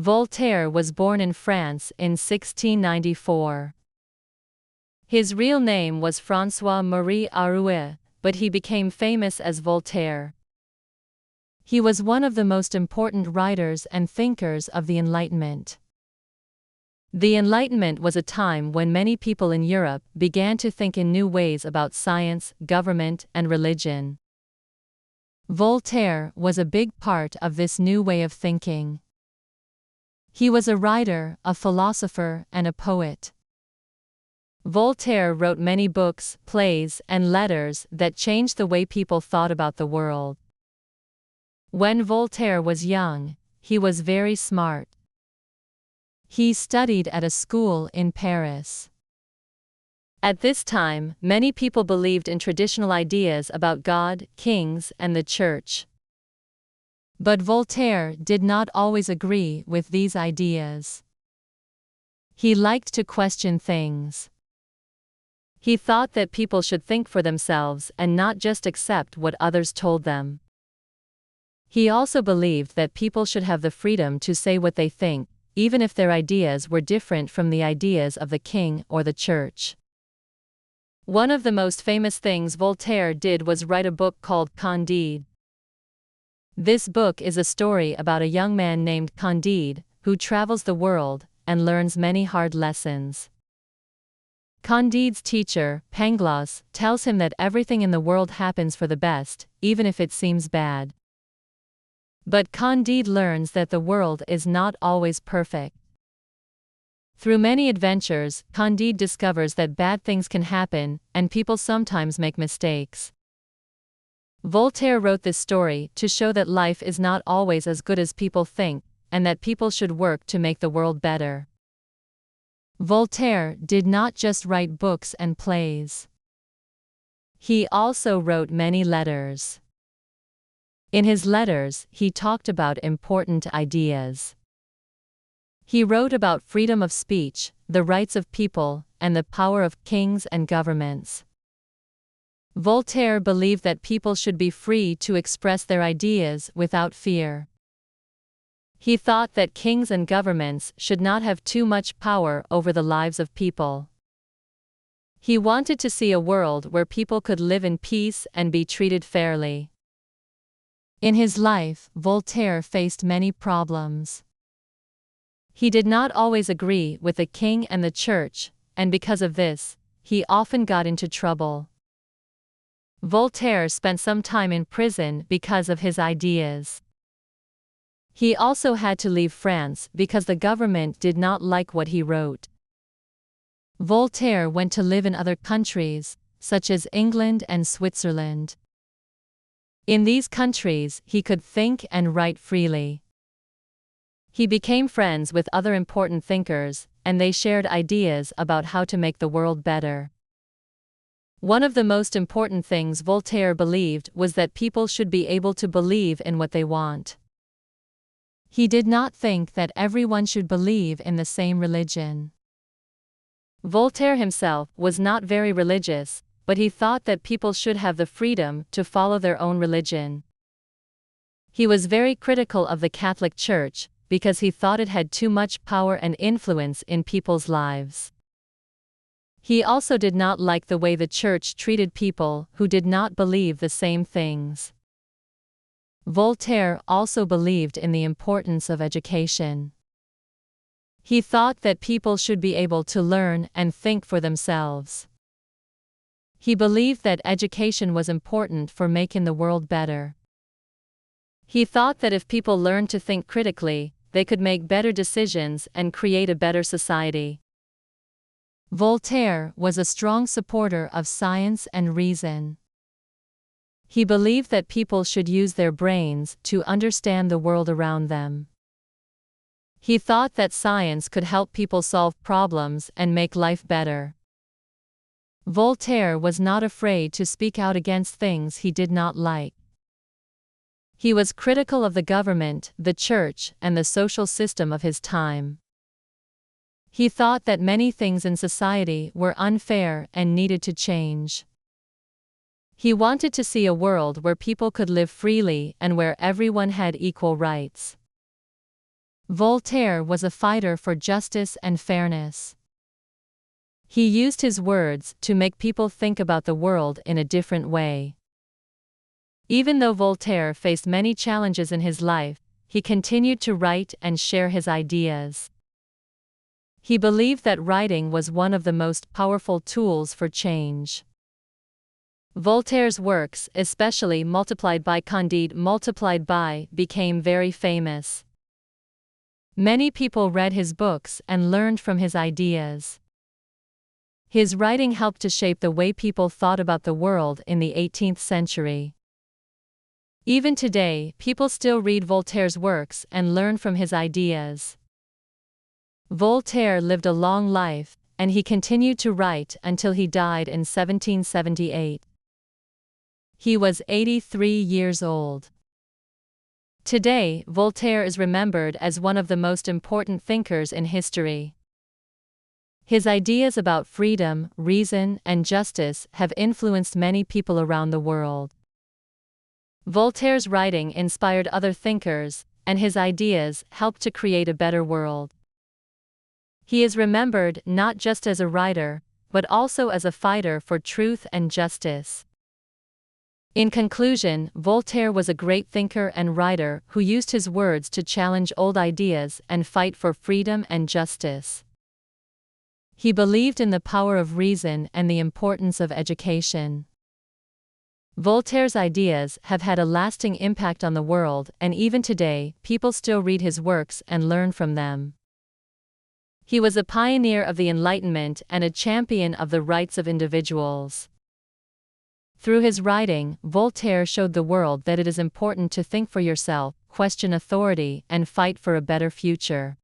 Voltaire was born in France in 1694. His real name was François-Marie Arouet, but he became famous as Voltaire. He was one of the most important writers and thinkers of the Enlightenment. The Enlightenment was a time when many people in Europe began to think in new ways about science, government, and religion. Voltaire was a big part of this new way of thinking. He was a writer, a philosopher, and a poet. Voltaire wrote many books, plays, and letters that changed the way people thought about the world. When Voltaire was young, he was very smart. He studied at a school in Paris. At this time, many people believed in traditional ideas about God, kings, and the church. But Voltaire did not always agree with these ideas. He liked to question things. He thought that people should think for themselves and not just accept what others told them. He also believed that people should have the freedom to say what they think, even if their ideas were different from the ideas of the king or the church. One of the most famous things Voltaire did was write a book called Candide. This book is a story about a young man named Candide, who travels the world and learns many hard lessons. Candide's teacher, Pangloss, tells him that everything in the world happens for the best, even if it seems bad. But Candide learns that the world is not always perfect. Through many adventures, Candide discovers that bad things can happen, and people sometimes make mistakes. Voltaire wrote this story to show that life is not always as good as people think, and that people should work to make the world better. Voltaire did not just write books and plays. He also wrote many letters. In his letters, he talked about important ideas. He wrote about freedom of speech, the rights of people, and the power of kings and governments. Voltaire believed that people should be free to express their ideas without fear. He thought that kings and governments should not have too much power over the lives of people. He wanted to see a world where people could live in peace and be treated fairly. In his life, Voltaire faced many problems. He did not always agree with the king and the church, and because of this, he often got into trouble. Voltaire spent some time in prison because of his ideas. He also had to leave France because the government did not like what he wrote. Voltaire went to live in other countries, such as England and Switzerland. In these countries, he could think and write freely. He became friends with other important thinkers, and they shared ideas about how to make the world better. One of the most important things Voltaire believed was that people should be able to believe in what they want. He did not think that everyone should believe in the same religion. Voltaire himself was not very religious, but he thought that people should have the freedom to follow their own religion. He was very critical of the Catholic Church because he thought it had too much power and influence in people's lives. He also did not like the way the church treated people who did not believe the same things. Voltaire also believed in the importance of education. He thought that people should be able to learn and think for themselves. He believed that education was important for making the world better. He thought that if people learned to think critically, they could make better decisions and create a better society. Voltaire was a strong supporter of science and reason. He believed that people should use their brains to understand the world around them. He thought that science could help people solve problems and make life better. Voltaire was not afraid to speak out against things he did not like. He was critical of the government, the church, and the social system of his time. He thought that many things in society were unfair and needed to change. He wanted to see a world where people could live freely and where everyone had equal rights. Voltaire was a fighter for justice and fairness. He used his words to make people think about the world in a different way. Even though Voltaire faced many challenges in his life, he continued to write and share his ideas. He believed that writing was one of the most powerful tools for change. Voltaire's works, especially Multiplied by Candide multiplied by, became very famous. Many people read his books and learned from his ideas. His writing helped to shape the way people thought about the world in the 18th century. Even today, people still read Voltaire's works and learn from his ideas. Voltaire lived a long life, and he continued to write until he died in 1778. He was 83 years old. Today, Voltaire is remembered as one of the most important thinkers in history. His ideas about freedom, reason, and justice have influenced many people around the world. Voltaire's writing inspired other thinkers, and his ideas helped to create a better world. He is remembered not just as a writer, but also as a fighter for truth and justice. In conclusion, Voltaire was a great thinker and writer who used his words to challenge old ideas and fight for freedom and justice. He believed in the power of reason and the importance of education. Voltaire's ideas have had a lasting impact on the world, and even today, people still read his works and learn from them. He was a pioneer of the Enlightenment and a champion of the rights of individuals. Through his writing, Voltaire showed the world that it is important to think for yourself, question authority, and fight for a better future.